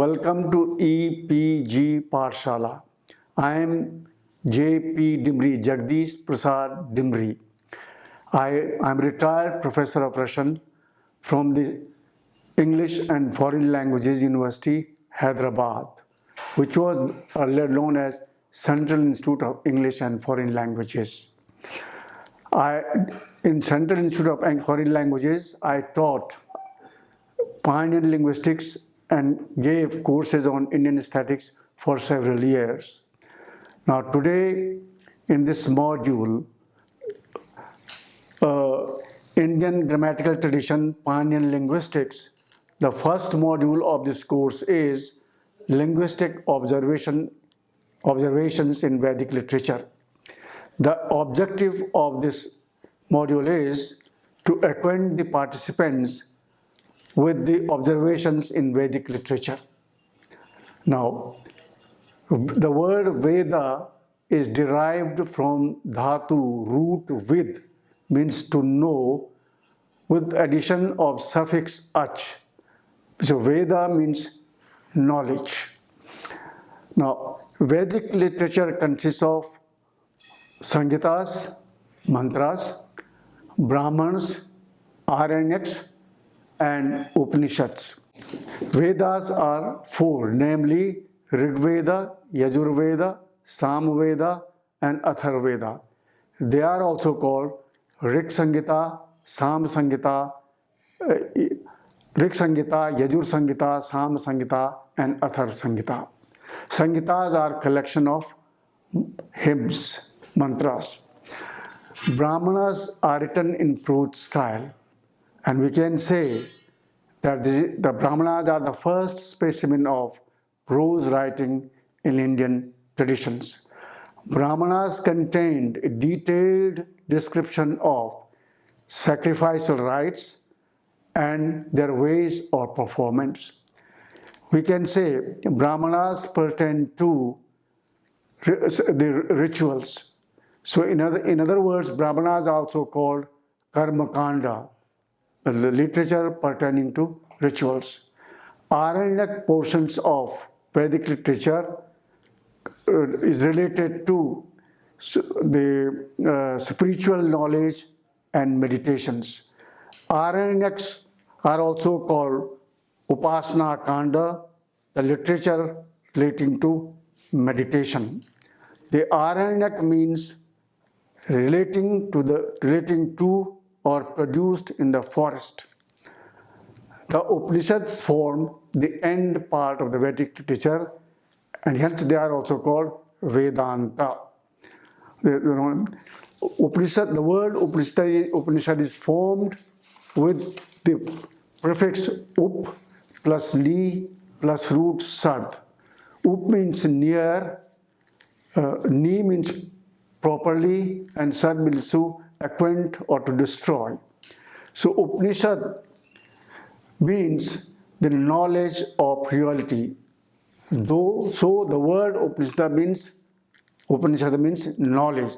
Welcome to EPG Parshala. I am J.P. Dimri, Jagdish Prasad Dimri. I am retired professor of Russian from the English and Foreign Languages University, Hyderabad, which was earlier known as Central Institute of English and Foreign Languages. In Central Institute of Foreign Languages, I taught paninian linguistics and gave courses on Indian aesthetics for several years. Now today, in this module, Indian grammatical tradition, paninian linguistics, the first module of this course is linguistic observations in Vedic literature. The objective of this module is to acquaint the participants with the observations in Vedic literature. Now, the word Veda is derived from dhatu, root vid, means to know, with addition of suffix ach. So Veda means knowledge. Now, Vedic literature consists of Sangitas, mantras, Brahmanas, Aranyakas, and Upanishads. Vedas are four, namely Rg Veda, Yajur Veda, Sam Veda, and Athar Veda. They are also called Rig Sangita, Sam Sangita, Rig Sangita, Yajur Sangita, Sam Sangita, and Athar Sangita. Sangitas are collection of hymns, mantras. Brahmanas are written in prose style, and we can say that the Brahmanas are the first specimen of prose writing in Indian traditions. Brahmanas contained a detailed description of sacrificial rites and their ways of performance. We can say Brahmanas pertain to the rituals. So in other words, Brahmanas are also called karma kanda, the literature pertaining to rituals. Aranyak portions of Vedic literature is related to the spiritual knowledge and meditations. Aranyaks are also called Upasana Kanda, the literature relating to meditation. The Aranyak means relating to or produced in the forest. The Upanishads form the end part of the Vedic literature, and hence they are also called Vedanta. The word Upanishad is formed with the prefix up plus li plus root sad. Up means near, ni means properly, and sad means to acquaint or to destroy. So Upanishad means the knowledge of reality. So the word Upanishad means knowledge.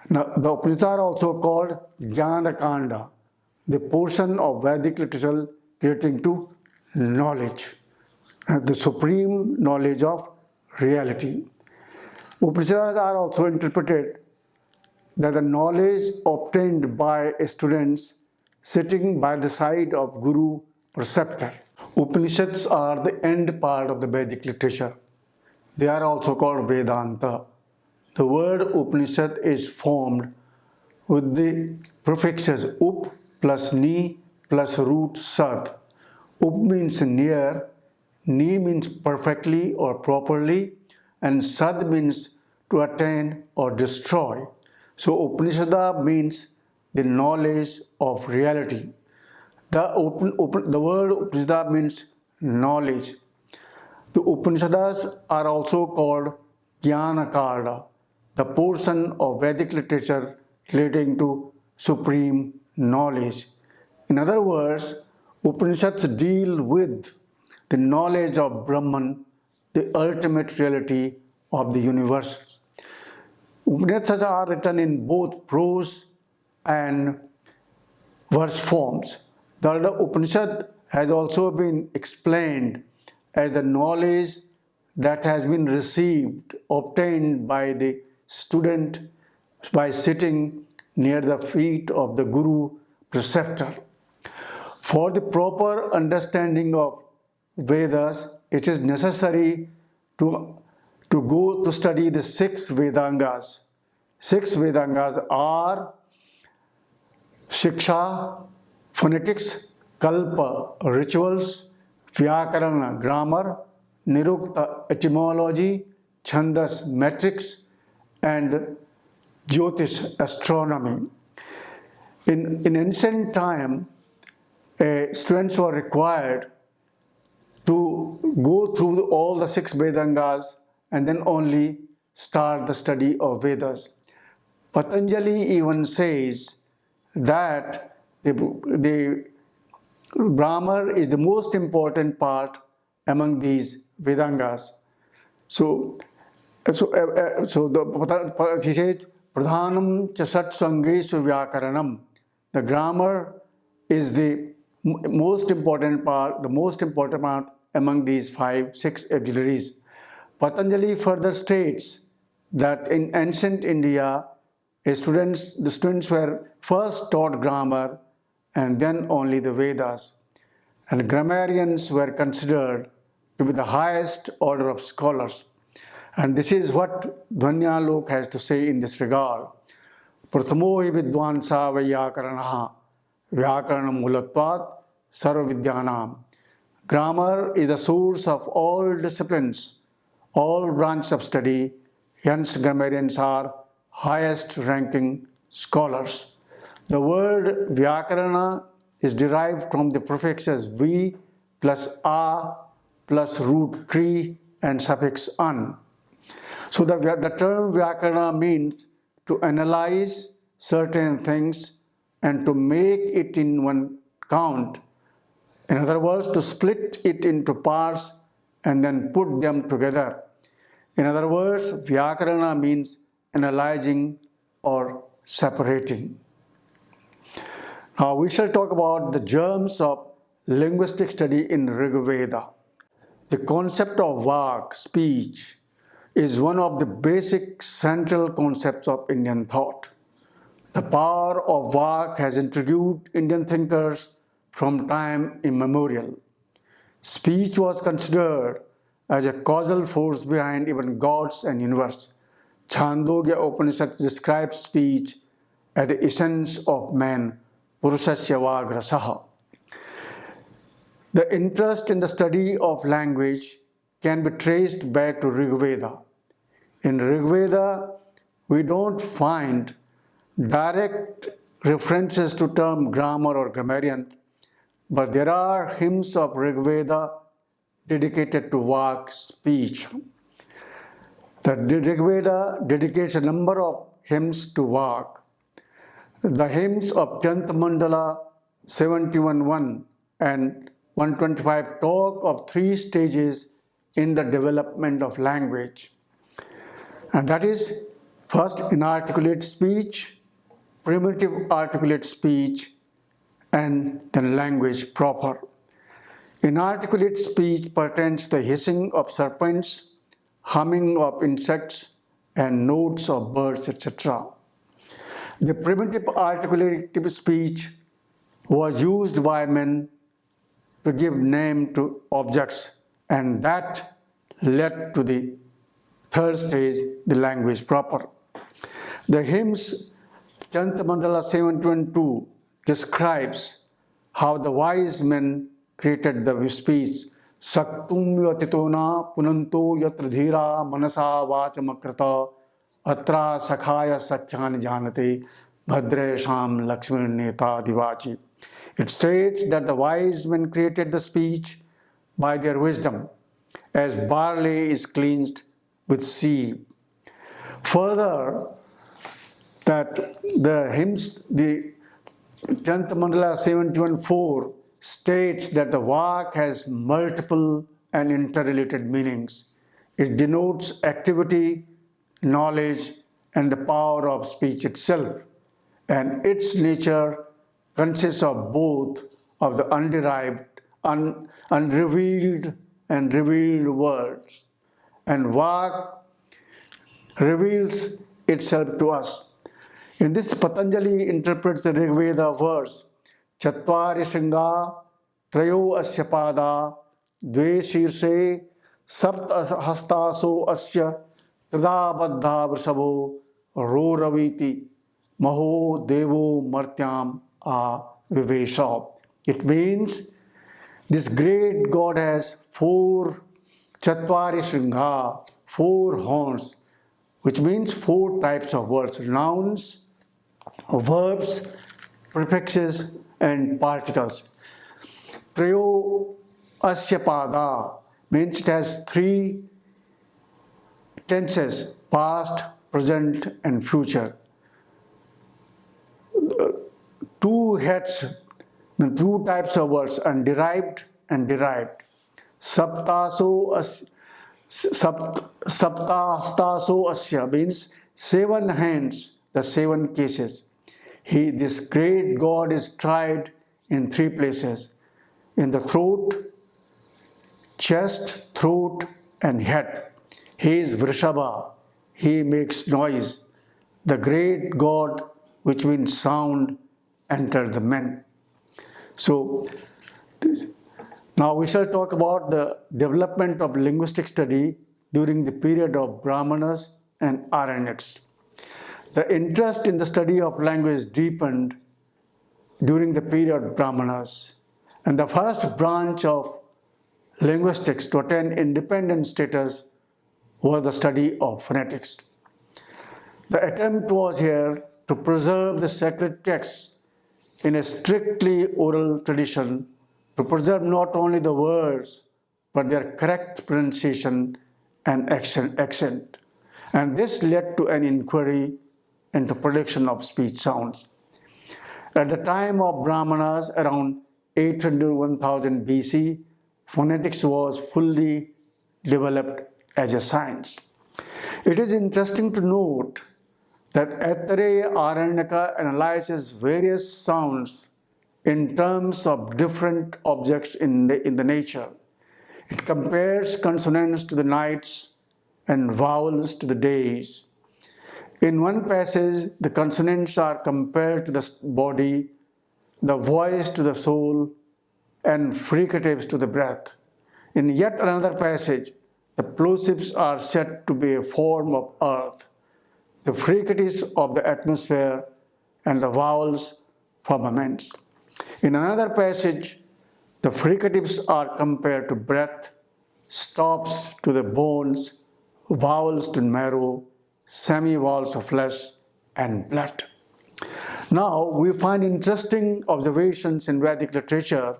Now, the Upanishads are also called Jnana Kanda, the portion of Vedic literature relating to knowledge, the supreme knowledge of reality. Upanishads are also interpreted that the knowledge obtained by students sitting by the side of Guru preceptor. Upanishads are the end part of the Vedic literature. They are also called Vedanta. The word Upanishad is formed with the prefixes up plus ni plus root sad. Up means near, ni means perfectly or properly, and sad means to attain or destroy. So Upanishad means the knowledge of reality. The word Upanishad means knowledge. The Upanishads are also called Jnana Kanda, the portion of Vedic literature relating to supreme knowledge. In other words, Upanishads deal with the knowledge of Brahman, the ultimate reality of the universe. Upanishads are written in both prose and verse forms. The Upanishad has also been explained as the knowledge that has been received, obtained by the student by sitting near the feet of the Guru preceptor. For the proper understanding of Vedas, it is necessary to go to study the 6 Vedangas. 6 Vedangas are Shiksha, phonetics, Kalpa, rituals, Vyakarana, grammar, Nirukta, etymology, Chandas, metrics, and Jyotish, astronomy. In ancient time, students were required to go through all the 6 Vedangas and then only start the study of Vedas. Patanjali even says that the grammar is the most important part among these Vedangas. So he says, Pradhanam chasat sangeshu vyakaranam. The grammar is the most important part among these 6 auxiliaries. Patanjali further states that in ancient India, the students were first taught grammar and then only the Vedas. And grammarians were considered to be the highest order of scholars. And this is what Dhvanyalok has to say in this regard. Prathamo hi vidwansa vyakaranaha vyakaranam mulatvat sarva vidyanam. Grammar is the source of all disciplines, all branches of study. Hence, grammarians are highest ranking scholars. The word Vyakarana is derived from the prefixes V plus A plus root Kri and suffix an. So the term Vyakarana means to analyze certain things and to make it in one count. In other words, to split it into parts and then put them together. In other words, Vyakarana means analyzing or separating. Now we shall talk about the germs of linguistic study in Rig Veda. The concept of Vak, speech, is one of the basic central concepts of Indian thought. The power of Vak has intrigued Indian thinkers from time immemorial. Speech was considered as a causal force behind even gods and universe. Chandogya Upanishad describes speech as the essence of man, Purushasya Vagrasaha. The interest in the study of language can be traced back to Rig Veda. In Rig Veda, we don't find direct references to term grammar or grammarian, but there are hymns of Rig Veda dedicated to Vak, speech. The Rig Veda dedicates a number of hymns to Vak. The hymns of 10th Mandala 71.1 and 125 talk of 3 stages in the development of language. And that is, first, inarticulate speech, primitive articulate speech, and then language proper. Inarticulate speech pertains to the hissing of serpents, humming of insects, and notes of birds, etc. The primitive articulative speech was used by men to give name to objects, and that led to the 3rd stage, the language proper. The hymns 10th Mandala 722 describes how the wise men created the speech. Saktum yatitona punanto yatra dhira manasa vachamakrata atra sakhaya sakhyani janate bhadrasham lakshmi neta divachi. It states that the wise men created the speech by their wisdom, as barley is cleansed with sieve. Further, that the hymns, the 10th Mandala 71.4 states that the Vak has multiple and interrelated meanings. It denotes activity, knowledge, and the power of speech itself. And its nature consists of both of the underived, unrevealed, and revealed words. And Vak reveals itself to us. In this, Patanjali interprets the Rig Veda verse, Chatvari Shringa Trayo Asya Pada Dve Shirse Sapt Hastaso Asya Tada Baddha Vrishabho Roraviti Maho Devo Martyam A Vivesha. It means this great God has four Chatvari Shringa, four horns, which means four types of words: nouns, verbs, prefixes, and particles. Trayo Asyapada means it has three tenses: past, present, and future. Two heads, two types of words, and derived and derived. Saptaso asya means 7 hands, the 7 cases. This great God is tried in 3 places: in the throat, chest, throat, and head. He is Vrishabha, he makes noise. The great God, which means sound, entered the men. So, now we shall talk about the development of linguistic study during the period of Brahmanas and Aranyakas. The interest in the study of language deepened during the period of Brahmanas, and the first branch of linguistics to attain independent status was the study of phonetics. The attempt was here to preserve the sacred texts in a strictly oral tradition, to preserve not only the words but their correct pronunciation and accent. And this led to an inquiry into prediction of speech sounds. At the time of Brahmanas, around 800-1000 BC, phonetics was fully developed as a science. It is interesting to note that Attare Aranyaka analyzes various sounds in terms of different objects in the nature. It compares consonants to the nights and vowels to the days. In one passage, the consonants are compared to the body, the voice to the soul, and fricatives to the breath. In yet another passage, the plosives are said to be a form of earth, the fricatives of the atmosphere, and the vowels firmaments. In another passage, the fricatives are compared to breath, stops to the bones, vowels to marrow, semi-vowels of flesh, and blood. Now, we find interesting observations in Vedic literature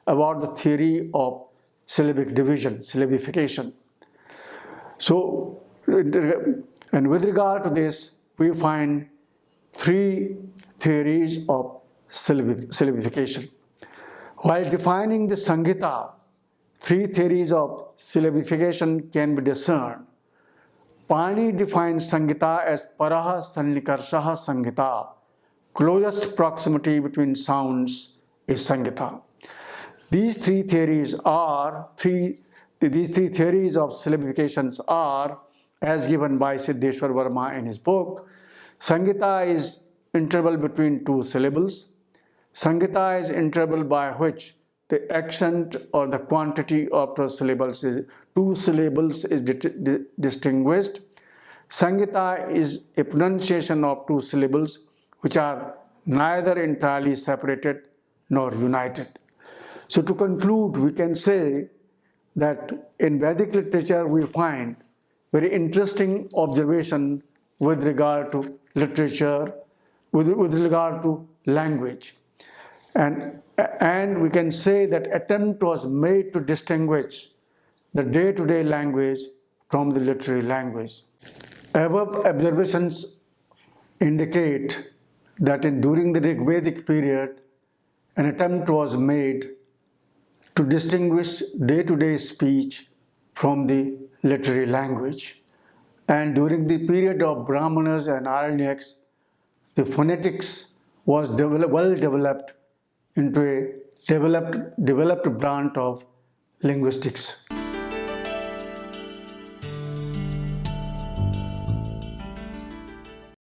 about the theory of syllabic division, syllabification. So, and with regard to this, we find 3 theories of syllabification. While defining the Sanghita, 3 theories of syllabification can be discerned. Pani defines Sanghita as Paraha Sannikarshaha Sanghita. Closest proximity between sounds is Sanghita. These three theories of syllabifications are, as given by Siddheshwar Verma in his book, Sanghita is interval between 2 syllables. Sanghita is interval by which the accent or the quantity of 2 syllables is distinguished. Sanghita is a pronunciation of 2 syllables which are neither entirely separated nor united. So to conclude, we can say that in Vedic literature we find very interesting observation with regard to literature, with regard to language. And we can say that attempt was made to distinguish the day-to-day language from the literary language. Above observations indicate that during the Rig Vedic period, an attempt was made to distinguish day-to-day speech from the literary language. And during the period of Brahmanas and Aranyakas, the phonetics was well developed into a developed branch of linguistics.